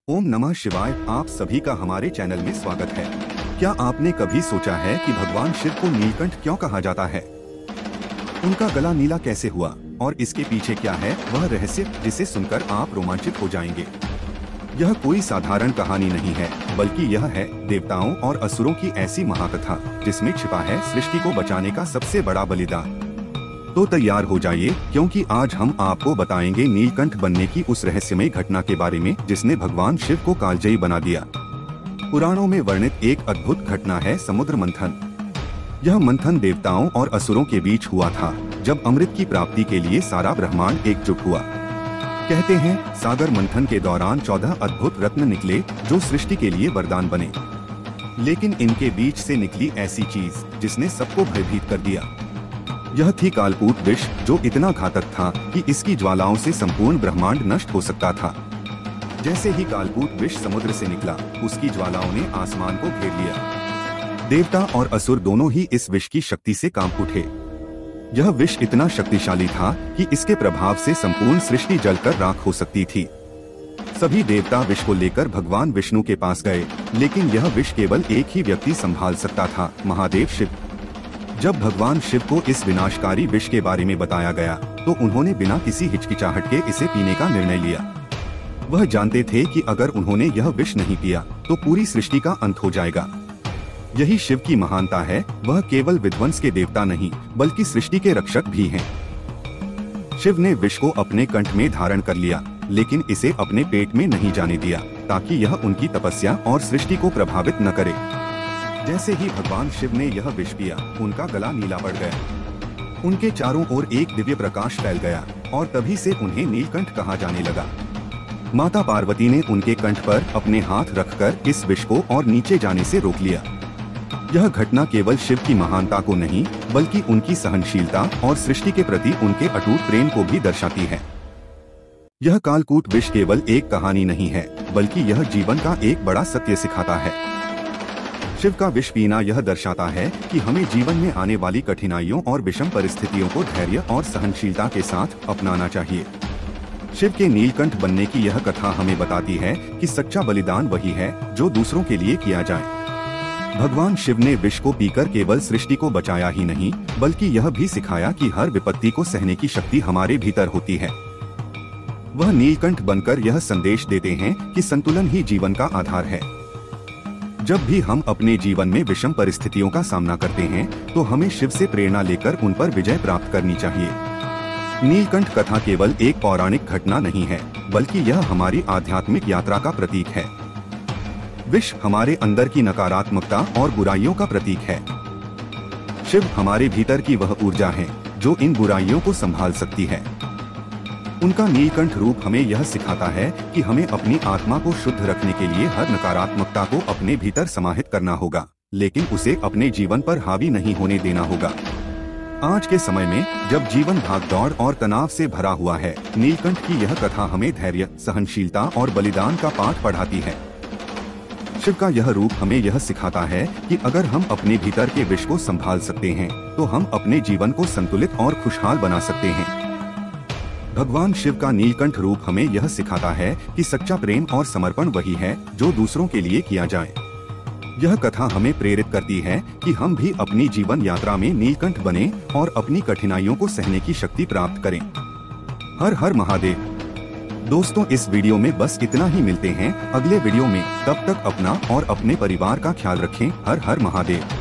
ओम नमः शिवाय। आप सभी का हमारे चैनल में स्वागत है। क्या आपने कभी सोचा है कि भगवान शिव को नीलकंठ क्यों कहा जाता है? उनका गला नीला कैसे हुआ और इसके पीछे क्या है वह रहस्य, जिसे सुनकर आप रोमांचित हो जाएंगे। यह कोई साधारण कहानी नहीं है, बल्कि यह है देवताओं और असुरों की ऐसी महाकथा जिसमें छिपा है सृष्टि को बचाने का सबसे बड़ा बलिदान। तो तैयार हो जाइए, क्योंकि आज हम आपको बताएंगे नीलकंठ बनने की उस रहस्यमय घटना के बारे में जिसने भगवान शिव को कालजयी बना दिया। पुराणों में वर्णित एक अद्भुत घटना है समुद्र मंथन। यह मंथन देवताओं और असुरों के बीच हुआ था, जब अमृत की प्राप्ति के लिए सारा ब्रह्मांड एकजुट हुआ। कहते हैं सागर मंथन के दौरान 14 अद्भुत रत्न निकले जो सृष्टि के लिए वरदान बने। लेकिन इनके बीच से निकली ऐसी चीज जिसने सबको भयभीत कर दिया। यह थी कालकूट विष, जो इतना घातक था कि इसकी ज्वालाओं से संपूर्ण ब्रह्मांड नष्ट हो सकता था। जैसे ही कालकूट विष समुद्र से निकला, उसकी ज्वालाओं ने आसमान को घेर लिया। देवता और असुर दोनों ही इस विष की शक्ति से कांप उठे। यह विष इतना शक्तिशाली था कि इसके प्रभाव से संपूर्ण सृष्टि जलकर राख हो सकती थी। सभी देवता विष को लेकर भगवान विष्णु के पास गए, लेकिन यह विष केवल एक ही व्यक्ति संभाल सकता था, महादेव शिव। जब भगवान शिव को इस विनाशकारी विष के बारे में बताया गया, तो उन्होंने बिना किसी हिचकिचाहट के इसे पीने का निर्णय लिया। वह जानते थे कि अगर उन्होंने यह विष नहीं पिया, तो पूरी सृष्टि का अंत हो जाएगा। यही शिव की महानता है, वह केवल विध्वंस के देवता नहीं, बल्कि सृष्टि के रक्षक भी हैं। शिव ने विष को अपने कंठ में धारण कर लिया, लेकिन इसे अपने पेट में नहीं जाने दिया, ताकि यह उनकी तपस्या और सृष्टि को प्रभावित न करे। जैसे ही भगवान शिव ने यह विष पिया, उनका गला नीला पड़ गया। उनके चारों ओर एक दिव्य प्रकाश फैल गया और तभी से उन्हें नीलकंठ कहा जाने लगा। माता पार्वती ने उनके कंठ पर अपने हाथ रखकर इस विष को और नीचे जाने से रोक लिया। यह घटना केवल शिव की महानता को नहीं, बल्कि उनकी सहनशीलता और सृष्टि के प्रति उनके अटूट प्रेम को भी दर्शाती है। यह कालकूट विष केवल एक कहानी नहीं है, बल्कि यह जीवन का एक बड़ा सत्य सिखाता है। शिव का विष पीना यह दर्शाता है कि हमें जीवन में आने वाली कठिनाइयों और विषम परिस्थितियों को धैर्य और सहनशीलता के साथ अपनाना चाहिए। शिव के नीलकंठ बनने की यह कथा हमें बताती है कि सच्चा बलिदान वही है जो दूसरों के लिए किया जाए। भगवान शिव ने विष को पीकर केवल सृष्टि को बचाया ही नहीं, बल्कि यह भी सिखाया कि हर विपत्ति को सहने की शक्ति हमारे भीतर होती है। वह नीलकंठ बनकर यह संदेश देते हैं कि संतुलन ही जीवन का आधार है। जब भी हम अपने जीवन में विषम परिस्थितियों का सामना करते हैं, तो हमें शिव से प्रेरणा लेकर उन पर विजय प्राप्त करनी चाहिए। नीलकंठ कथा केवल एक पौराणिक घटना नहीं है, बल्कि यह हमारी आध्यात्मिक यात्रा का प्रतीक है। विष हमारे अंदर की नकारात्मकता और बुराइयों का प्रतीक है। शिव हमारे भीतर की वह ऊर्जा है जो इन बुराइयों को संभाल सकती है। उनका नीलकंठ रूप हमें यह सिखाता है कि हमें अपनी आत्मा को शुद्ध रखने के लिए हर नकारात्मकता को अपने भीतर समाहित करना होगा, लेकिन उसे अपने जीवन पर हावी नहीं होने देना होगा। आज के समय में जब जीवन भागदौड़ और तनाव से भरा हुआ है, नीलकंठ की यह कथा हमें धैर्य, सहनशीलता और बलिदान का पाठ पढ़ाती है। शिव का यह रूप हमें यह सिखाता है कि अगर हम अपने भीतर के विष को संभाल सकते हैं, तो हम अपने जीवन को संतुलित और खुशहाल बना सकते हैं। भगवान शिव का नीलकंठ रूप हमें यह सिखाता है कि सच्चा प्रेम और समर्पण वही है जो दूसरों के लिए किया जाए। यह कथा हमें प्रेरित करती है कि हम भी अपनी जीवन यात्रा में नीलकंठ बने और अपनी कठिनाइयों को सहने की शक्ति प्राप्त करें। हर हर महादेव। दोस्तों, इस वीडियो में बस इतना ही। मिलते हैं अगले वीडियो में, तब तक अपना और अपने परिवार का ख्याल रखें। हर हर महादेव।